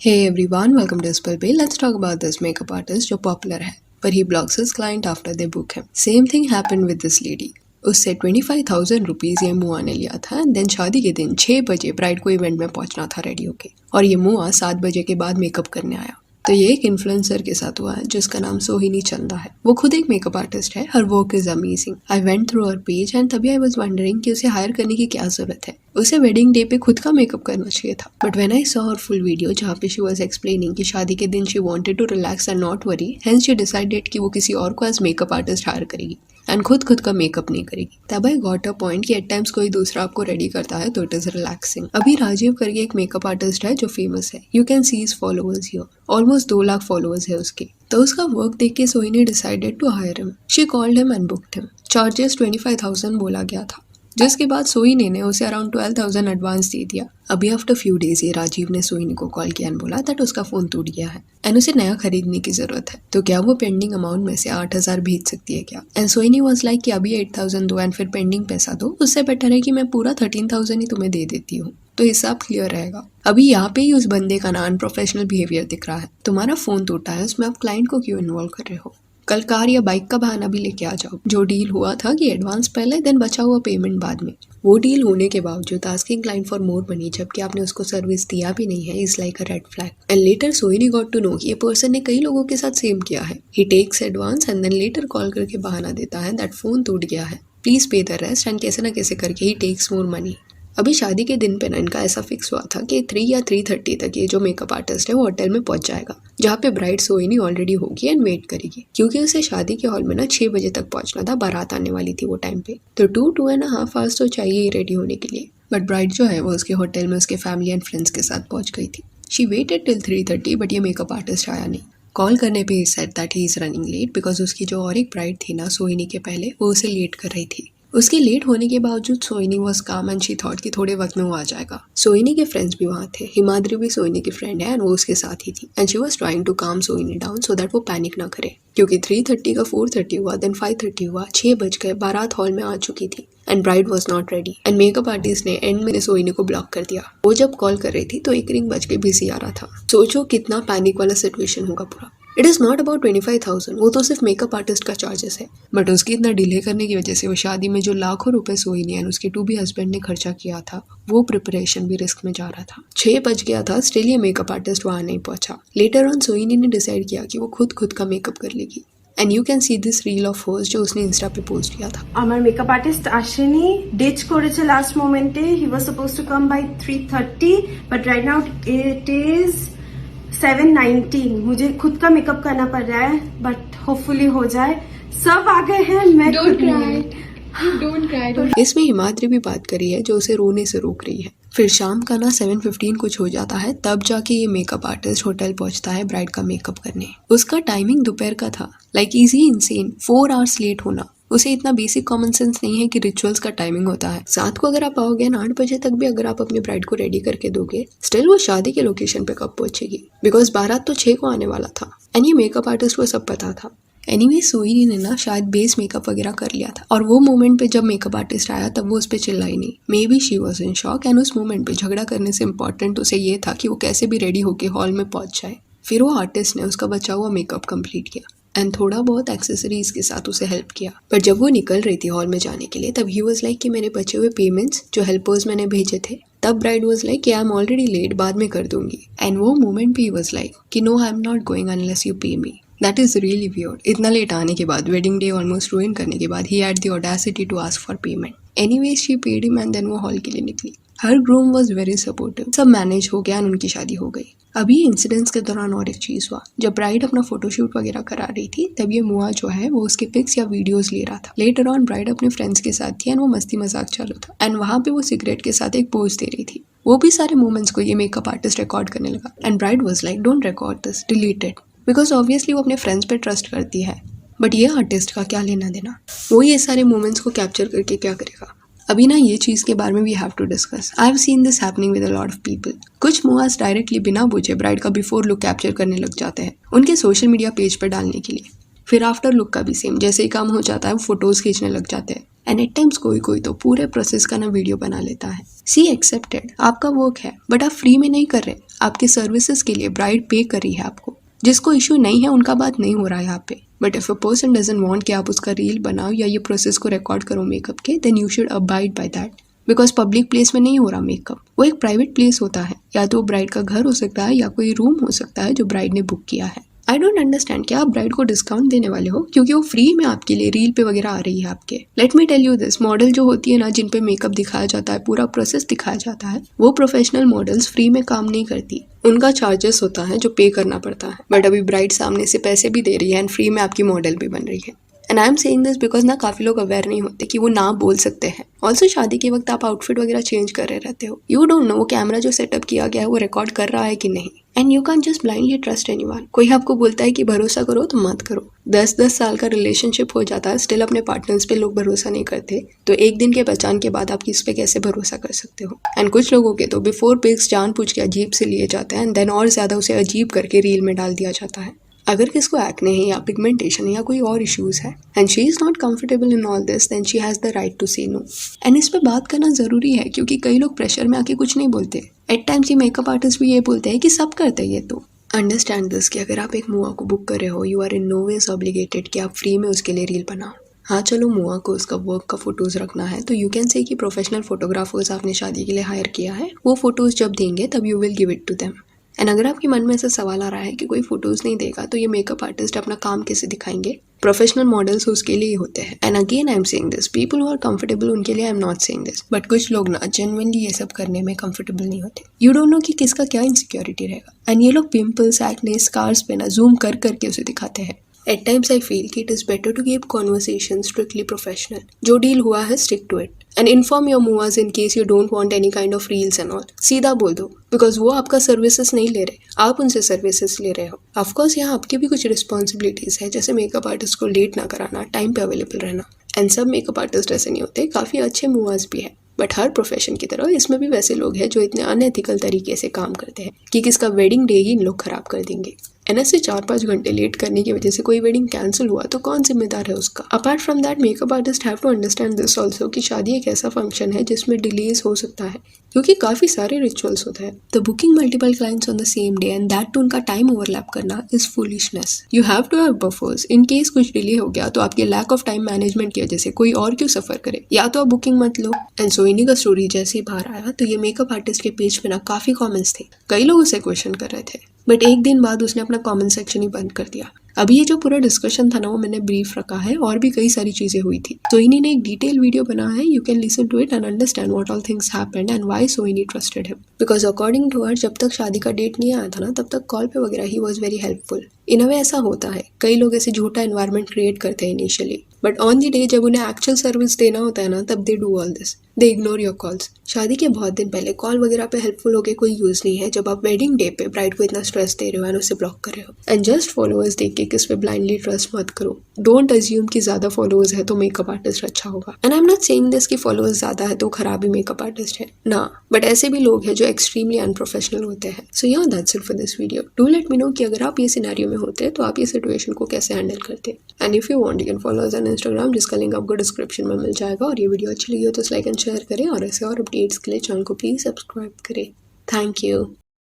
Hey everyone, welcome to Spell Bay. Let's talk about this makeup artist जो popular है पर he blocks his client after they book him. Same thing happened with this lady. उससे 25,000 rupees ये मुआ ने लिया था and then शादी के दिन 6 बजे ब्राइड को इवेंट में पहुंचना था रेडी होके और ये मुआ 7 बजे के बाद मेकअप करने आया। तो ये एक इन्फ्लुएंसर के साथ हुआ है जिसका नाम सोहिनी चंदा है। वो खुद एक मेकअप आर्टिस्ट है। Her work is amazing. I went through her page and तभी आई वाज वंडरिंग कि उसे हायर करने की क्या जरूरत है। उसे वेडिंग डे पे खुद का मेकअप करना चाहिए था। But when I saw her full video जहाँ पे शी वाज एक्सप्लेनिंग कि शादी के दिन she wanted to relax and not worry, hence she decided कि वो किसी और को एज मेकअप आर्टिस्ट हायर करेगी एंड खुद का मेकअप नहीं करेगी। तब आई गॉट अ पॉइंट कि एट टाइम्स कोई दूसरा आपको रेडी करता है तो इट इज रिलैक्सिंग। अभी राजीव करके एक मेकअप आर्टिस्ट है जो फेमस है। You can see his followers here. Almost 2 lakh followers है उसके। तो उसका वर्क देख के Sohini decided to hire him. She called him and booked him. Charges 25,000 बोला गया था, जिसके बाद सोहिनी ने उसे अराउंड 12,000 एडवांस दे दिया। अभी आफ्टर फ्यू डेज ये राजीव ने सोहिनी को कॉल किया एंड बोला दैट उसका फोन टूट गया है एंड उसे नया खरीदने की जरूरत है, तो क्या वो पेंडिंग अमाउंट में से 8,000 भेज सकती है क्या। एंड सोहिनी वाज लाइक कि अभी 8,000 दो एंड फिर पेंडिंग पैसा दो, उससे बेटर है कि मैं पूरा 13,000 ही तुम्हें दे देती हूँ, तो हिसाब क्लियर रहेगा। अभी यहाँ पे ही उस बंदे का ना अनप्रोफेशनल बिहेवियर दिख रहा है। तुम्हारा फोन टूटा है, उसमें आप क्लाइंट को क्यों इन्वॉल्व कर रहे हो। कल कार या बाइक का बहाना भी लेके आ जाओ। जो डील हुआ था कि एडवांस पहले देन बचा हुआ पेमेंट बाद में, वो डील होने के बावजूद asking client for more money जबकि आपने उसको सर्विस दिया भी नहीं है is like a red flag. And later Sohini got to know कि ये पर्सन ने कई लोगों के साथ सेम किया है। ही takes advance and then later call करके बहाना देता है दैट फोन टूट गया है, please pay the rest, and कैसे ना कैसे करके ही टेक्स मोर मनी। अभी शादी के दिन पे ना इनका ऐसा फिक्स हुआ था कि 3 या 3:30 तक ये जो मेकअप आर्टिस्ट है वो होटल में पहुंच जाएगा जहाँ पे ब्राइड सोहिनी ऑलरेडी होगी एंड वेट करेगी, क्योंकि उसे शादी के हॉल में ना 6 बजे तक पहुंचना था। बारात आने वाली थी वो टाइम पे, तो 2.5 आवर्स तो चाहिए ही रेडी होने के लिए। बट ब्राइड जो है वो उसके होटल में उसके फैमिली एंड फ्रेंड्स के साथ पहुंच गई थी। शी वेटेड टिल 3:30 बट ये मेकअप आर्टिस्ट आया नहीं। कॉल करने पे ही said that he is running late because उसकी जो और एक ब्राइड थी ना सोहिनी के पहले, वो उसे लेट कर रही थी। उसके लेट होने के बावजूद सोहिनी वाज काम एंड शी थॉट कि थोड़े वक्त में वो आ जाएगा। सोहिनी के फ्रेंड्स भी वहाँ थे। हिमाद्री भी सोहिनी की फ्रेंड है एंड वो उसके साथ ही थी and she was trying to calm Sohini down so that वो पैनिक ना करे, क्योंकि 3:30 का 4:30 हुआ, देन 5:30 हुआ, 6 बज गए, बारात हॉल में आ चुकी थी and bride was not ready. And makeup artist ने एंड में सोहिनी को ब्लॉक कर दिया। वो जब कॉल कर रही थी तो 1 रिंग बज के बिजी आ रहा था। सोचो कितना पैनिक वाला सिचुएशन होगा पूरा। इट इज़ नॉट अबाउट 25,000, वो तो सिर्फ मेकअप आर्टिस्ट का चार्जेस है, बट उसकी इतना डिले करने की वजह से वो शादी में जो लाखों रुपए सोहिनी एंड उसके टू बी हस्बैंड ने खर्चा किया था वो प्रिपरेशन भी रिस्क में जा रहा था। 6 बज गया था, स्टिल ये मेकअप आर्टिस्ट वहाँ नहीं पहुंचा। लेटर ऑन सोहिनी ने डिसाइड किया कि वो खुद का मेकअप कर लेगी and you can see this reel of hers जो उसने इंस्टा पे पोस्ट किया था। আমার মেকআপ আর্টিস্ট আসেনি, ডিচ করেছে লাস্ট মোমেন্টে। He was suppose to come by 3:30 but right now it is 7:19। मुझे खुद का मेकअप करना पड़ रहा है बट होपफुली हो जाए। सब आ गए हैं, मैं खुद नहीं। Don't cry. इसमें हिमाद्री भी बात करी है जो उसे रोने से रोक रही है। फिर शाम का ना 7:15 कुछ हो जाता है, तब जाके ये मेकअप आर्टिस्ट होटल पहुंचता है ब्राइड का मेकअप करने। उसका टाइमिंग दोपहर का था, like easy insane. 4 hours late होना। उसे इतना बेसिक कॉमन सेंस नहीं है कि रिचुअल्स का टाइमिंग होता है। 7 को अगर आप आओगे ना 8 बजे तक भी अगर आप अपनी ब्राइड को रेडी करके दोगे, स्टिल वो शादी के लोकेशन पे कब पहुंचेगी, बिकॉज बारात तो 6 को आने वाला था एंड ये मेकअप आर्टिस्ट को सब पता था। एनीवे सोहिनी ने ना शायद बेस मेकअप वगैरह कर लिया था और वो मोमेंट पे जब मेकअप आर्टिस्ट आया तब वो उस पर चिल्लाई नहीं। May be she was in shock and उस मोमेंट पे झगड़ा करने से इम्पोर्टेंट उसे ये था कि वो कैसे भी रेडी होके हॉल में पहुंच जाए। फिर वो आर्टिस्ट ने उसका बचा हुआ मेकअप कंप्लीट किया एंड थोड़ा बहुत एक्सेसरीज के साथ उसे हेल्प किया। पर जब वो निकल रही थी हॉल में जाने के लिए तब ही वाज लाइक कि मेरे बचे हुए पेमेंट्स जो हेल्पर्स मैंने भेजे थे, तब ब्राइड वाज लाइक कि आई एम ऑलरेडी लेट, बाद में कर दूंगी। एंड वो मोमेंट पे ही वाज लाइक कि no I am not going unless you pay me. That is really weird. इतना लेट आने के बाद, वेडिंग डे ऑलमोस्ट रूइन करने के बाद, he had the audacity to ask for payment. Anyways she paid him and then वो hall के लिए निकली। Her groom was very supportive. सब मैनेज हो गया एंड उनकी शादी हो गई। अभी इंसिडेंट्स के दौरान और एक चीज हुआ। जब ब्राइड अपना फोटोशूट वगैरह करा रही थी तब ये मुआ जो है वो उसके पिक्स या वीडियोस ले रहा था। लेटर ऑन ब्राइड अपने फ्रेंड्स के साथ थी एंड वो मस्ती मजाक चालू था एंड वहाँ पे वो सिगरेट के साथ एक पोज दे रही थी। वो भी सारे मोमेंट्स को ये मेकअप आर्टिस्ट रिकॉर्ड करने लगा and bride was like don't record this, delete it, because obviously वो अपने फ्रेंड्स पे ट्रस्ट करती है। बट ये आर्टिस्ट का क्या लेना देना, वो ये सारे मोमेंट्स को कैप्चर करके क्या करेगा। अभी ना ये चीज़ के बारे में we have to discuss. I have seen this happening with a lot of people. कुछ मुआस डायरेक्टली बिना पूछे ब्राइड का बिफोर लुक कैप्चर करने लग जाते हैं उनके सोशल मीडिया पेज पर डालने के लिए। फिर आफ्टर लुक का भी सेम, जैसे ही काम हो जाता है वो फोटोज खींचने लग जाते हैं एंड एट टाइम्स कोई कोई तो पूरे प्रोसेस का ना वीडियो बना लेता है। सी एक्सेप्टेड, आपका वर्क है बट आप फ्री में नहीं कर रहे, आपके सर्विसेज के लिए ब्राइड पे कर रही है आपको। जिसको इशू नहीं है उनका बात नहीं हो रहा है यहाँ पे, but if a person doesn't want कि आप उसका रील बनाओ या ये प्रोसेस को रिकॉर्ड करो मेकअप के, then you should abide by that, because public place में नहीं हो रहा मेकअप, वो एक प्राइवेट प्लेस होता है, या तो ब्राइड का घर हो सकता है या कोई रूम हो सकता है जो ब्राइड ने बुक किया है। आई डोंट अंडरस्टैंड क्या आप ब्राइड को डिस्काउंट देने वाले हो क्योंकि वो फ्री में आपके लिए रील पे वगैरह आ रही है आपके। Let me tell you this, model जो होती है ना जिन पे मेकअप दिखाया जाता है, पूरा प्रोसेस दिखाया जाता है, वो प्रोफेशनल मॉडल्स फ्री में काम नहीं करती, उनका चार्जेस होता है जो पे करना पड़ता है। बट अभी ब्राइड सामने से पैसे भी दे रही है एंड फ्री में आपकी मॉडल भी बन रही है। And I am saying this because ना काफी लोग अवेयर नहीं होते कि वो ना बोल सकते हैं। ऑल्सो शादी के वक्त आप आउटफिट वगैरह चेंज कर रहे रहते हो, यू डोंट नो वो कैमरा जो सेटअप किया गया है वो रिकॉर्ड कर रहा है कि नहीं, and you can just blindly trust anyone. कोई आपको बोलता है कि भरोसा करो तो मत करो। 10-10 साल का रिलेशनशिप हो जाता है, स्टिल अपने पार्टनर्स पे लोग भरोसा नहीं करते, तो एक दिन के पहचान के बाद आप किस पे कैसे भरोसा कर सकते हो। एंड कुछ लोगों के तो बिफोर पिक्स जान पूछ के अजीब से लिए जाते हैं एंड देन और ज्यादा उसे अजीब करके रील में डाल दिया जाता है। अगर किसको एक्ने है या पिगमेंटेशन या कोई और इश्यूज है and she is not comfortable in all this, then she has the right to say no. And इस पे बात करना जरूरी है क्योंकि कई लोग प्रेशर में आके कुछ नहीं बोलते। एट टाइम्स ये मेकअप आर्टिस्ट भी ये बोलते हैं कि सब करते हैं ये तो। अंडरस्टैंड दिस कि अगर आप एक मुआ को बुक कर रहे हो, you are in no ways obligated कि आप फ्री में उसके लिए रील बनाओ। हाँ चलो मुआ को उसका वर्क का फोटोज रखना है तो यू कैन से कि प्रोफेशनल फोटोग्राफर्स आपने शादी के लिए हायर किया है, वो फोटोज जब देंगे तब you will give it to them. And अगर आपके मन में ऐसा सवाल आ रहा है कि कोई फोटोज नहीं देगा तो ये मेकअप आर्टिस्ट अपना काम कैसे दिखाएंगे, प्रोफेशनल मॉडल्स उसके लिए ही होते हैं। And again I am saying this, people who are comfortable उनके लिए I am not saying this, but कुछ लोग ना जेन्युइनली ये सब करने में कंफर्टेबल नहीं होते। यू डोंट नो कि किसका क्या इनसिक्योरिटी रहेगा, एंड ये लोग पिंपल्स, एक्ने, स्कार्स पे ना जूम कर करके उसे दिखाते हैं। एट टाइम्स आई फील कि it is better to keep conversation strictly professional. जो डील हुआ है stick to it and inform your movers in case you don't want any kind of reels and all. सीधा बोल दो, because वो आपका services नहीं ले रहे, आप उनसे सर्विसेज ले रहे हो। ऑफकोर्स यहाँ आपकी भी कुछ रिस्पॉन्सिबिलिटीज है, जैसे मेकअप आर्टिस्ट को लेट ना कराना, टाइम पे अवेलेबल रहना। एंड सब मेकअप आर्टिस्ट ऐसे नहीं होते, काफ़ी अच्छे मूवर्स भी है, बट हर प्रोफेशन की तरह इसमें भी वैसे लोग हैं जो इतने अनएथिकल तरीके से काम करते हैं कि किसका वेडिंग डे ही इन लोग खराब कर देंगे। एंड ऐसे 4-5 घंटे लेट करने की वजह से कोई वेडिंग कैंसिल हुआ तो कौन जिम्मेदार है उसका। Apart from that makeup artist have to understand this also कि शादी एक ऐसा फंक्शन है जिसमें डिलेज हो सकता है क्योंकि काफ़ी सारे रिचुअल्स होते हैं। तो booking multiple clients on the same day and that too उनका टाइम ओवरलैप करना is foolishness. You have to have buffers in case कुछ डिले हो गया तो आपके लैक ऑफ टाइम मैनेजमेंट की वजह से कोई और क्यों सफर करे, या तो आप बुकिंग मत लो। एंड सो इन्हीं का स्टोरी जैसे ही बाहर आया तो ये मेकअप आर्टिस्ट के पेज पे ना काफ़ी कॉमेंट्स थे, कई लोग उसे क्वेश्चन कर रहे थे, बट एक दिन बाद उसने अपना कमेंट सेक्शन ही बंद कर दिया। अभी ये जो पूरा डिस्कशन था ना वो मैंने ब्रीफ रखा है, और भी कई सारी चीजें हुई थी, तो इन्हीं ने एक डिटेल वीडियो बना है, you can listen to it and understand what all things happened and why Soini trusted him. Because according to her जब तक शादी का डेट नहीं आया था ना तब तक कॉल पे वगैरह ही वॉज वेरी हेल्पफुल। इन अ वे ऐसा होता है, कई लोग ऐसे झूठा एनवायरनमेंट क्रिएट करते हैं initially, but on the day जब उन्हें एक्चुअल सर्विस देना होता है ना तब they do all this, they ignore your calls. शादी के बहुत दिन पहले कॉल वगैरह पे हेल्पफुल होके कोई यूज नहीं है जब आप वेडिंग डे पे ब्राइड को इतना स्ट्रेस दे रहे हो एंड उसे ब्लॉक कर रहे हो। एंड जस्ट फॉलोअर्स देख के किस पे ब्लाइंडली ट्रस्ट मत करो। डोंट अज्यूम कि ज्यादा फॉलोअर्स है तो मेकअप आर्टिस्ट अच्छा होगा। And I am not saying this कि फॉलोअर्स ज्यादा है तो खराब ही मेकअप आर्टिस्ट है ना, बट ऐसे भी लोग हैं जो एक्सट्रीमली अनप्रोफेशनल होते हैं। सो या that's it for this video. Do let me know कि अगर आप ये सिनेरियो में होते तो आप ये सिचुएशन को कैसे हैंडल करते। And if you want you can follow us on Instagram, जिसका लिंक आपको डिस्क्रिप्शन में मिल जाएगा। और ये वीडियो अच्छी लगी हो तो लाइक एंड शेयर करें, और ऐसे और अपडेट्स के लिए चैनल को प्लीज सब्सक्राइब करें। Thank you.